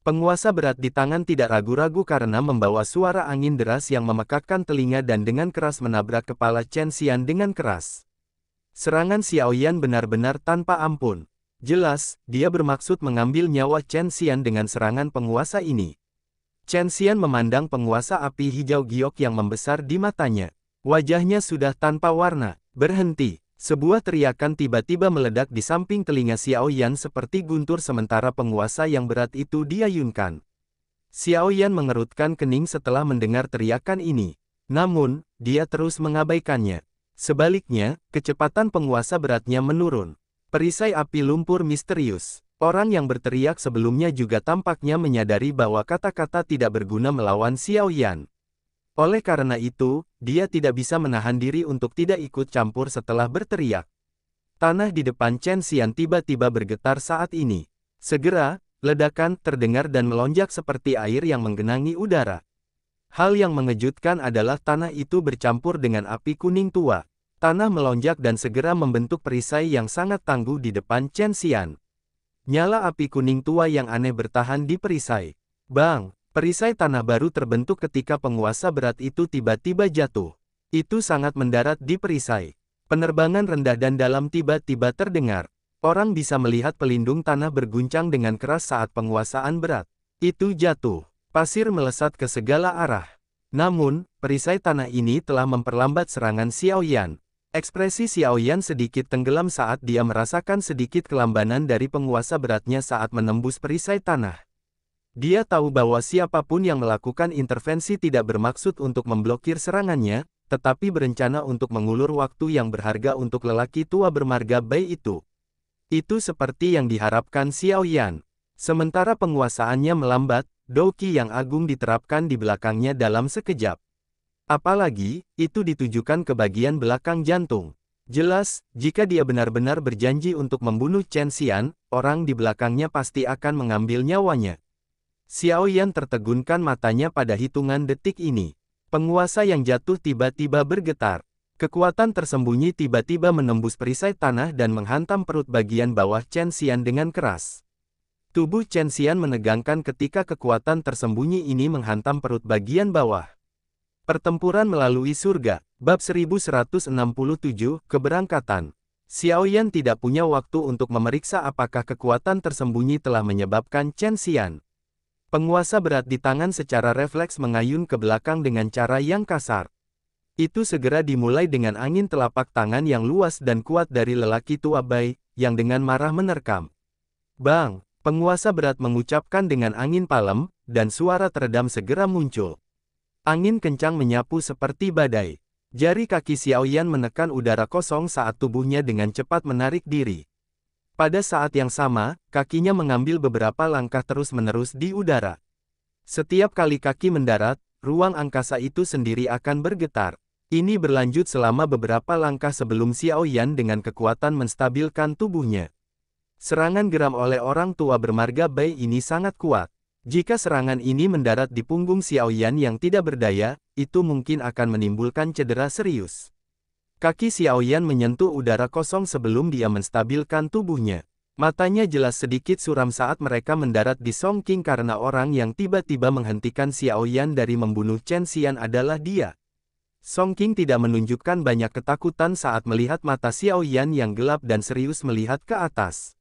Penguasa berat di tangan tidak ragu-ragu karena membawa suara angin deras yang memekakkan telinga dan dengan keras menabrak kepala Chen Xian dengan keras. Serangan Xiao Yan benar-benar tanpa ampun. Jelas, dia bermaksud mengambil nyawa Chen Xian dengan serangan penguasa ini. Chen Xian memandang penguasa api hijau giok yang membesar di matanya. Wajahnya sudah tanpa warna. Berhenti. Sebuah teriakan tiba-tiba meledak di samping telinga Xiao Yan seperti guntur sementara penguasa yang berat itu diayunkan. Xiao Yan mengerutkan kening setelah mendengar teriakan ini. Namun, dia terus mengabaikannya. Sebaliknya, kecepatan penguasa beratnya menurun. Perisai api lumpur misterius. Orang yang berteriak sebelumnya juga tampaknya menyadari bahwa kata-kata tidak berguna melawan Xiao Yan. Oleh karena itu, dia tidak bisa menahan diri untuk tidak ikut campur setelah berteriak. Tanah di depan Chen Xian tiba-tiba bergetar saat ini. Segera, ledakan terdengar dan melonjak seperti air yang menggenangi udara. Hal yang mengejutkan adalah tanah itu bercampur dengan api kuning tua. Tanah melonjak dan segera membentuk perisai yang sangat tangguh di depan Chen Xian. Nyala api kuning tua yang aneh bertahan di perisai. Bang! Perisai tanah baru terbentuk ketika penguasa berat itu tiba-tiba jatuh. Itu sangat mendarat di perisai. Penerbangan rendah dan dalam tiba-tiba terdengar. Orang bisa melihat pelindung tanah berguncang dengan keras saat penguasaan berat itu jatuh. Pasir melesat ke segala arah. Namun, perisai tanah ini telah memperlambat serangan Xiao Yan. Ekspresi Xiao Yan sedikit tenggelam saat dia merasakan sedikit kelambanan dari penguasa beratnya saat menembus perisai tanah. Dia tahu bahwa siapapun yang melakukan intervensi tidak bermaksud untuk memblokir serangannya, tetapi berencana untuk mengulur waktu yang berharga untuk lelaki tua bermarga Bai itu. Itu seperti yang diharapkan Xiao Yan. Sementara penguasaannya melambat, Douqi yang agung diterapkan di belakangnya dalam sekejap. Apalagi, itu ditujukan ke bagian belakang jantung. Jelas, jika dia benar-benar berjanji untuk membunuh Chen Xian, orang di belakangnya pasti akan mengambil nyawanya. Xiao Yan tertegunkan matanya pada hitungan detik ini. Penguasa yang jatuh tiba-tiba bergetar. Kekuatan tersembunyi tiba-tiba menembus perisai tanah dan menghantam perut bagian bawah Chen Xian dengan keras. Tubuh Chen Xian menegangkan ketika kekuatan tersembunyi ini menghantam perut bagian bawah. Pertempuran melalui surga, bab 1167, keberangkatan. Xiao Yan tidak punya waktu untuk memeriksa apakah kekuatan tersembunyi telah menyebabkan Chen Xian. Penguasa berat di tangan secara refleks mengayun ke belakang dengan cara yang kasar. Itu segera dimulai dengan angin telapak tangan yang luas dan kuat dari lelaki tua Bai, yang dengan marah menerkam. Bang! Penguasa berat mengucapkan dengan angin palem, dan suara teredam segera muncul. Angin kencang menyapu seperti badai. Jari kaki Xiao Yan menekan udara kosong saat tubuhnya dengan cepat menarik diri. Pada saat yang sama, kakinya mengambil beberapa langkah terus-menerus di udara. Setiap kali kaki mendarat, ruang angkasa itu sendiri akan bergetar. Ini berlanjut selama beberapa langkah sebelum Xiao Yan dengan kekuatan menstabilkan tubuhnya. Serangan geram oleh orang tua bermarga Bai ini sangat kuat. Jika serangan ini mendarat di punggung Xiao Yan yang tidak berdaya, itu mungkin akan menimbulkan cedera serius. Kaki Xiao Yan menyentuh udara kosong sebelum dia menstabilkan tubuhnya. Matanya jelas sedikit suram saat mereka mendarat di Song Qing karena orang yang tiba-tiba menghentikan Xiao Yan dari membunuh Chen Xian adalah dia. Song Qing tidak menunjukkan banyak ketakutan saat melihat mata Xiao Yan yang gelap dan serius melihat ke atas.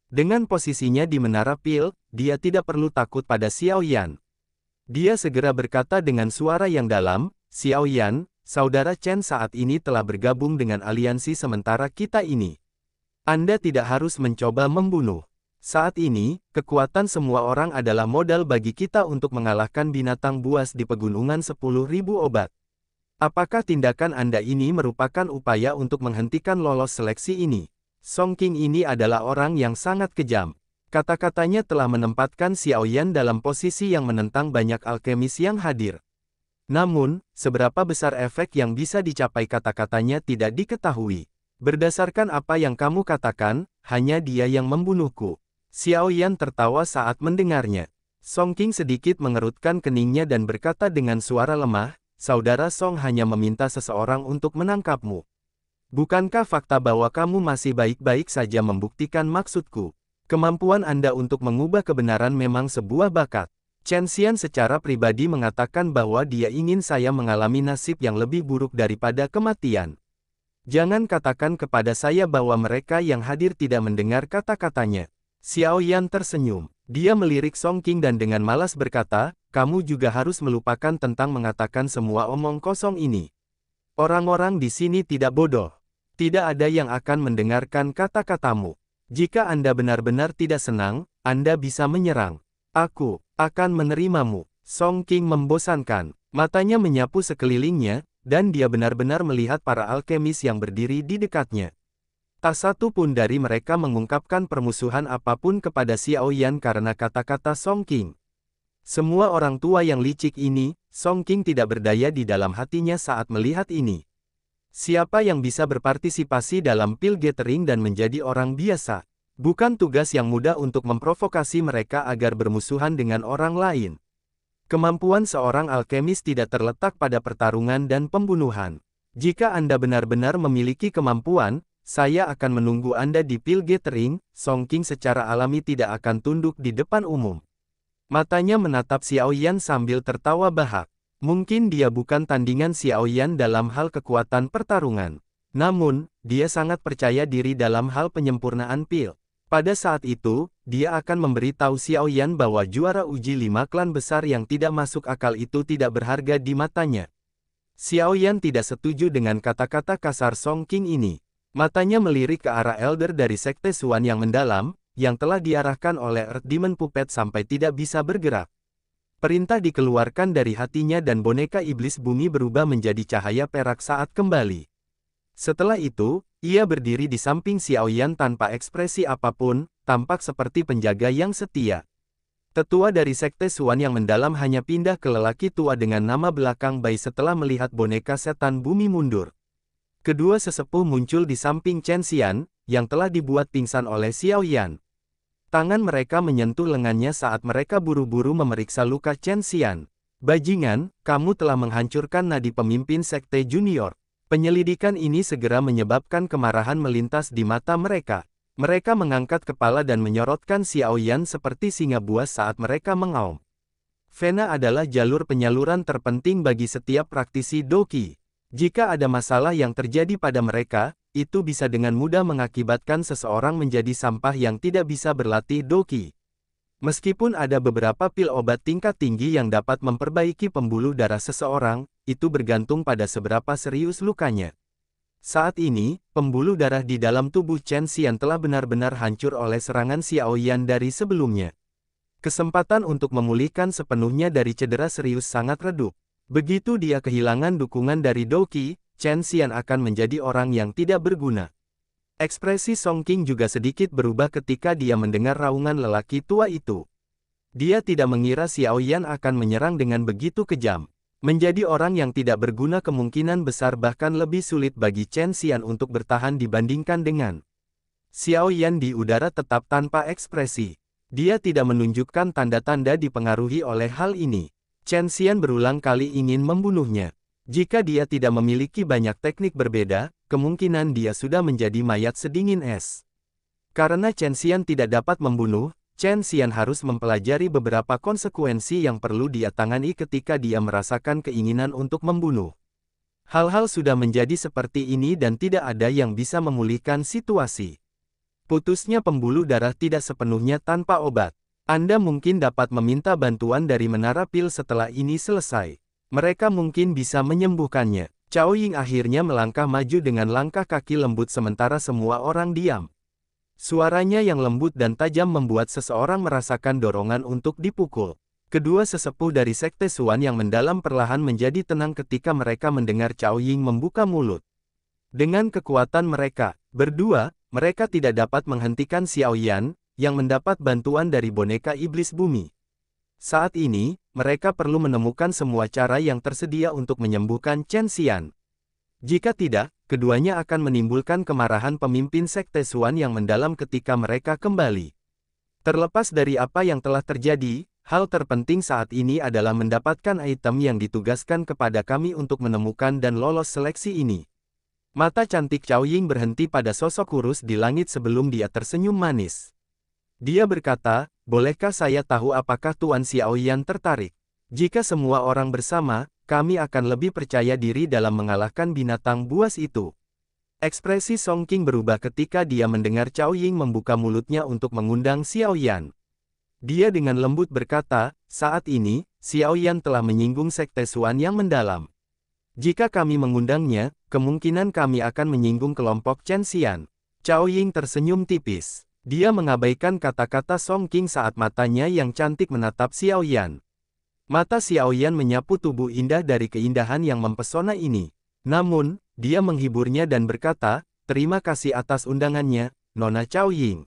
Dengan posisinya di menara pil, dia tidak perlu takut pada Xiao Yan. Dia segera berkata dengan suara yang dalam, "Xiao Yan, saudara Chen saat ini telah bergabung dengan aliansi sementara kita ini. Anda tidak harus mencoba membunuh. Saat ini, kekuatan semua orang adalah modal bagi kita untuk mengalahkan binatang buas di pegunungan 10.000 obat. Apakah tindakan Anda ini merupakan upaya untuk menghentikan lolos seleksi ini? Song Qing ini adalah orang yang sangat kejam." Kata-katanya telah menempatkan Xiao Yan dalam posisi yang menentang banyak alkemis yang hadir. Namun, seberapa besar efek yang bisa dicapai kata-katanya tidak diketahui. Berdasarkan apa yang kamu katakan, hanya dia yang membunuhku. Xiao Yan tertawa saat mendengarnya. Song Qing sedikit mengerutkan keningnya dan berkata dengan suara lemah, "Saudara Song hanya meminta seseorang untuk menangkapmu. Bukankah fakta bahwa kamu masih baik-baik saja membuktikan maksudku? Kemampuan Anda untuk mengubah kebenaran memang sebuah bakat." Chen Xian secara pribadi mengatakan bahwa dia ingin saya mengalami nasib yang lebih buruk daripada kematian. Jangan katakan kepada saya bahwa mereka yang hadir tidak mendengar kata-katanya. Xiao Yan tersenyum. Dia melirik Song Qing dan dengan malas berkata, kamu juga harus melupakan tentang mengatakan semua omong kosong ini. Orang-orang di sini tidak bodoh. Tidak ada yang akan mendengarkan kata-katamu. Jika Anda benar-benar tidak senang, Anda bisa menyerang. Aku akan menerimamu. Song King membosankan. Matanya menyapu sekelilingnya, dan dia benar-benar melihat para alkemis yang berdiri di dekatnya. Tak satu pun dari mereka mengungkapkan permusuhan apapun kepada Xiao Yan karena kata-kata Song King. Semua orang tua yang licik ini, Song King tidak berdaya di dalam hatinya saat melihat ini. Siapa yang bisa berpartisipasi dalam pil gathering dan menjadi orang biasa? Bukan tugas yang mudah untuk memprovokasi mereka agar bermusuhan dengan orang lain. Kemampuan seorang alkemis tidak terletak pada pertarungan dan pembunuhan. Jika Anda benar-benar memiliki kemampuan, saya akan menunggu Anda di pil gathering. Song King secara alami tidak akan tunduk di depan umum. Matanya menatap Xiao Yan sambil tertawa bahak. Mungkin dia bukan tandingan Xiao Yan dalam hal kekuatan pertarungan. Namun, dia sangat percaya diri dalam hal penyempurnaan pil. Pada saat itu, dia akan memberitahu Xiao Yan bahwa juara uji 5 klan besar yang tidak masuk akal itu tidak berharga di matanya. Xiao Yan tidak setuju dengan kata-kata kasar Song King ini. Matanya melirik ke arah elder dari Sekte Xuan yang mendalam, yang telah diarahkan oleh Earth Demon Puppet sampai tidak bisa bergerak. Perintah dikeluarkan dari hatinya dan boneka iblis bumi berubah menjadi cahaya perak saat kembali. Setelah itu, ia berdiri di samping Xiao Yan tanpa ekspresi apapun, tampak seperti penjaga yang setia. Tetua dari Sekte Xuan yang mendalam hanya pindah ke lelaki tua dengan nama belakang Bai setelah melihat boneka setan bumi mundur. Kedua sesepuh muncul di samping Chen Xian, yang telah dibuat pingsan oleh Xiao Yan. Tangan mereka menyentuh lengannya saat mereka buru-buru memeriksa luka Chen Xian. Bajingan, kamu telah menghancurkan nadi pemimpin Sekte Junior. Penyelidikan ini segera menyebabkan kemarahan melintas di mata mereka. Mereka mengangkat kepala dan menyorotkan Xiao Yan seperti singa buas saat mereka mengaum. Vena adalah jalur penyaluran terpenting bagi setiap praktisi Doqi. Jika ada masalah yang terjadi pada mereka, itu bisa dengan mudah mengakibatkan seseorang menjadi sampah yang tidak bisa berlatih Doqi. Meskipun ada beberapa pil obat tingkat tinggi yang dapat memperbaiki pembuluh darah seseorang, itu bergantung pada seberapa serius lukanya. Saat ini, pembuluh darah di dalam tubuh Chen Xian telah benar-benar hancur oleh serangan Xiao Yan dari sebelumnya. Kesempatan untuk memulihkan sepenuhnya dari cedera serius sangat redup. Begitu dia kehilangan dukungan dari Doqi, Chen Xian akan menjadi orang yang tidak berguna. Ekspresi Song King juga sedikit berubah ketika dia mendengar raungan lelaki tua itu. Dia tidak mengira Xiao Yan akan menyerang dengan begitu kejam. Menjadi orang yang tidak berguna kemungkinan besar bahkan lebih sulit bagi Chen Xian untuk bertahan dibandingkan dengan Xiao Yan di udara tetap tanpa ekspresi. Dia tidak menunjukkan tanda-tanda dipengaruhi oleh hal ini. Chen Xian berulang kali ingin membunuhnya. Jika dia tidak memiliki banyak teknik berbeda, kemungkinan dia sudah menjadi mayat sedingin es. Karena Chen Xian tidak dapat membunuh, Chen Xian harus mempelajari beberapa konsekuensi yang perlu dia tangani ketika dia merasakan keinginan untuk membunuh. Hal-hal sudah menjadi seperti ini dan tidak ada yang bisa memulihkan situasi. Putusnya pembuluh darah tidak sepenuhnya tanpa obat. Anda mungkin dapat meminta bantuan dari menara pil setelah ini selesai. Mereka mungkin bisa menyembuhkannya. Cao Ying akhirnya melangkah maju dengan langkah kaki lembut sementara semua orang diam. Suaranya yang lembut dan tajam membuat seseorang merasakan dorongan untuk dipukul. Kedua sesepuh dari Sekte Xuan yang mendalam perlahan menjadi tenang ketika mereka mendengar Cao Ying membuka mulut. Dengan kekuatan mereka, berdua, mereka tidak dapat menghentikan Xiao Yan, yang mendapat bantuan dari boneka iblis bumi. Saat ini, mereka perlu menemukan semua cara yang tersedia untuk menyembuhkan Chen Xian. Jika tidak, keduanya akan menimbulkan kemarahan pemimpin Sekte Xuan yang mendalam ketika mereka kembali. Terlepas dari apa yang telah terjadi, hal terpenting saat ini adalah mendapatkan item yang ditugaskan kepada kami untuk menemukan dan lolos seleksi ini. Mata cantik Cao Ying berhenti pada sosok kurus di langit sebelum dia tersenyum manis. Dia berkata, bolehkah saya tahu apakah Tuan Xiao Yan tertarik? Jika semua orang bersama, kami akan lebih percaya diri dalam mengalahkan binatang buas itu. Ekspresi Song King berubah ketika dia mendengar Cao Ying membuka mulutnya untuk mengundang Xiao Yan. Dia dengan lembut berkata, saat ini, Xiao Yan telah menyinggung Sekte Xuan yang mendalam. Jika kami mengundangnya, kemungkinan kami akan menyinggung kelompok Chen Xian. Cao Ying tersenyum tipis. Dia mengabaikan kata-kata Song Qing saat matanya yang cantik menatap Xiao Yan. Mata Xiao Yan menyapu tubuh indah dari keindahan yang mempesona ini. Namun, dia menghiburnya dan berkata, terima kasih atas undangannya, Nona Cao Ying.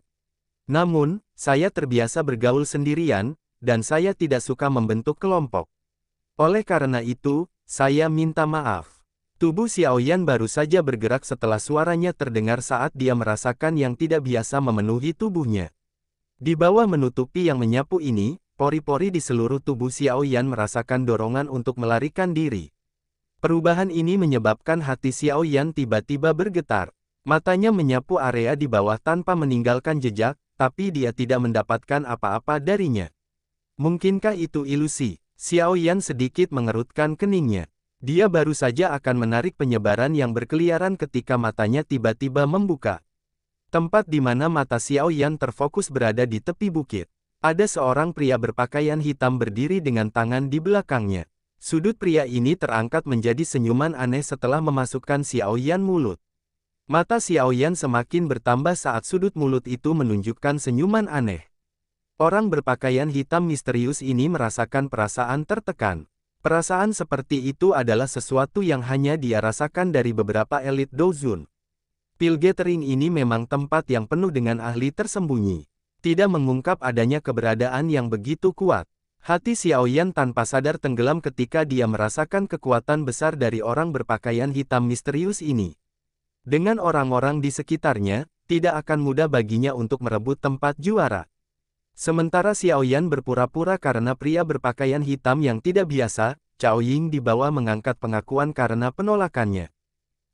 Namun, saya terbiasa bergaul sendirian, dan saya tidak suka membentuk kelompok. Oleh karena itu, saya minta maaf. Tubuh Xiao Yan baru saja bergerak setelah suaranya terdengar saat dia merasakan yang tidak biasa memenuhi tubuhnya. Di bawah menutupi yang menyapu ini, pori-pori di seluruh tubuh Xiao Yan merasakan dorongan untuk melarikan diri. Perubahan ini menyebabkan hati Xiao Yan tiba-tiba bergetar. Matanya menyapu area di bawah tanpa meninggalkan jejak, tapi dia tidak mendapatkan apa-apa darinya. Mungkinkah itu ilusi? Xiao Yan sedikit mengerutkan keningnya. Dia baru saja akan menarik penyebaran yang berkeliaran ketika matanya tiba-tiba membuka. Tempat di mana mata Xiao Yan terfokus berada di tepi bukit. Ada seorang pria berpakaian hitam berdiri dengan tangan di belakangnya. Sudut pria ini terangkat menjadi senyuman aneh setelah memasukkan Xiao Yan mulut. Mata Xiao Yan semakin bertambah saat sudut mulut itu menunjukkan senyuman aneh. Orang berpakaian hitam misterius ini merasakan perasaan tertekan. Perasaan seperti itu adalah sesuatu yang hanya dia rasakan dari beberapa elit Douzun. Pil gathering ini memang tempat yang penuh dengan ahli tersembunyi. Tidak mengungkap adanya keberadaan yang begitu kuat. Hati Xiao Yan tanpa sadar tenggelam ketika dia merasakan kekuatan besar dari orang berpakaian hitam misterius ini. Dengan orang-orang di sekitarnya, tidak akan mudah baginya untuk merebut tempat juara. Sementara Xiao Yan berpura-pura karena pria berpakaian hitam yang tidak biasa, Cao Ying di bawah mengangkat pengakuan karena penolakannya.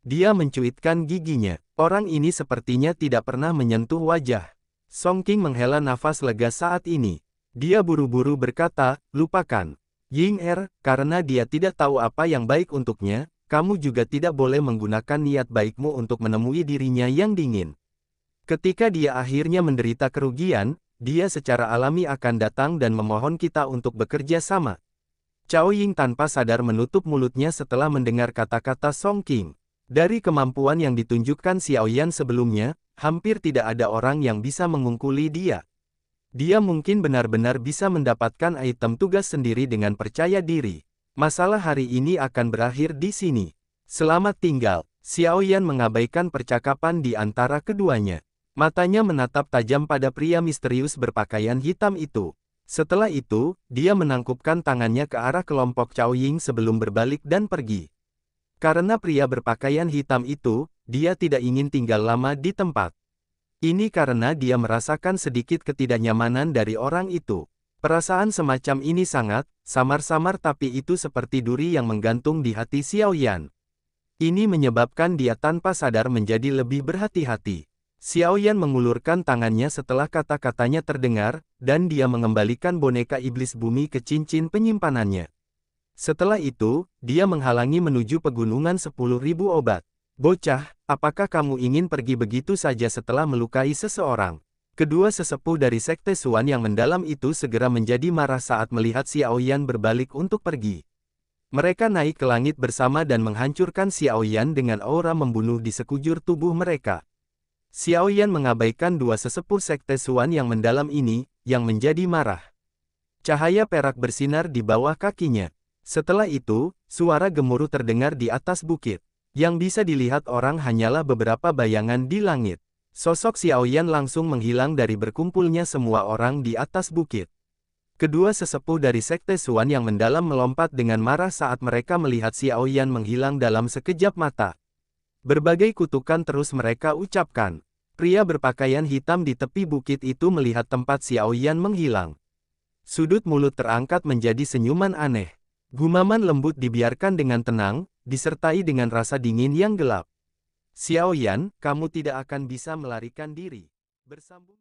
Dia mencuitkan giginya. Orang ini sepertinya tidak pernah menyentuh wajah. Song Qing menghela nafas lega saat ini. Dia buru-buru berkata, lupakan. Ying karena dia tidak tahu apa yang baik untuknya, kamu juga tidak boleh menggunakan niat baikmu untuk menemui dirinya yang dingin. Ketika dia akhirnya menderita kerugian, dia secara alami akan datang dan memohon kita untuk bekerja sama. Cao Ying tanpa sadar menutup mulutnya setelah mendengar kata-kata Song Qing. Dari kemampuan yang ditunjukkan Xiao Yan sebelumnya, hampir tidak ada orang yang bisa mengungkuli dia. Dia mungkin benar-benar bisa mendapatkan item tugas sendiri dengan percaya diri. Masalah hari ini akan berakhir di sini. Selamat tinggal. Xiao Yan mengabaikan percakapan di antara keduanya. Matanya menatap tajam pada pria misterius berpakaian hitam itu. Setelah itu, dia menangkupkan tangannya ke arah kelompok Cao Ying sebelum berbalik dan pergi. Karena pria berpakaian hitam itu, dia tidak ingin tinggal lama di tempat. Ini karena dia merasakan sedikit ketidaknyamanan dari orang itu. Perasaan semacam ini sangat samar-samar, tapi itu seperti duri yang menggantung di hati Xiao Yan. Ini menyebabkan dia tanpa sadar menjadi lebih berhati-hati. Xiao Yan mengulurkan tangannya setelah kata-katanya terdengar, dan dia mengembalikan boneka iblis bumi ke cincin penyimpanannya. Setelah itu, dia menghalangi menuju pegunungan 10.000 obat. Bocah, apakah kamu ingin pergi begitu saja setelah melukai seseorang? Kedua sesepuh dari Sekte Xuan yang mendalam itu segera menjadi marah saat melihat Xiao Yan berbalik untuk pergi. Mereka naik ke langit bersama dan menghancurkan Xiao Yan dengan aura membunuh di sekujur tubuh mereka. Xiao Yan mengabaikan dua sesepuh Sekte Xuan yang mendalam ini, yang menjadi marah. Cahaya perak bersinar di bawah kakinya. Setelah itu, suara gemuruh terdengar di atas bukit. Yang bisa dilihat orang hanyalah beberapa bayangan di langit. Sosok Xiao Yan langsung menghilang dari berkumpulnya semua orang di atas bukit. Kedua sesepuh dari Sekte Xuan yang mendalam melompat dengan marah saat mereka melihat Xiao Yan menghilang dalam sekejap mata. Berbagai kutukan terus mereka ucapkan. Pria berpakaian hitam di tepi bukit itu melihat tempat Xiao Yan menghilang. Sudut mulut terangkat menjadi senyuman aneh. Gumaman lembut dibiarkan dengan tenang, disertai dengan rasa dingin yang gelap. Xiao Yan, kamu tidak akan bisa melarikan diri. Bersambung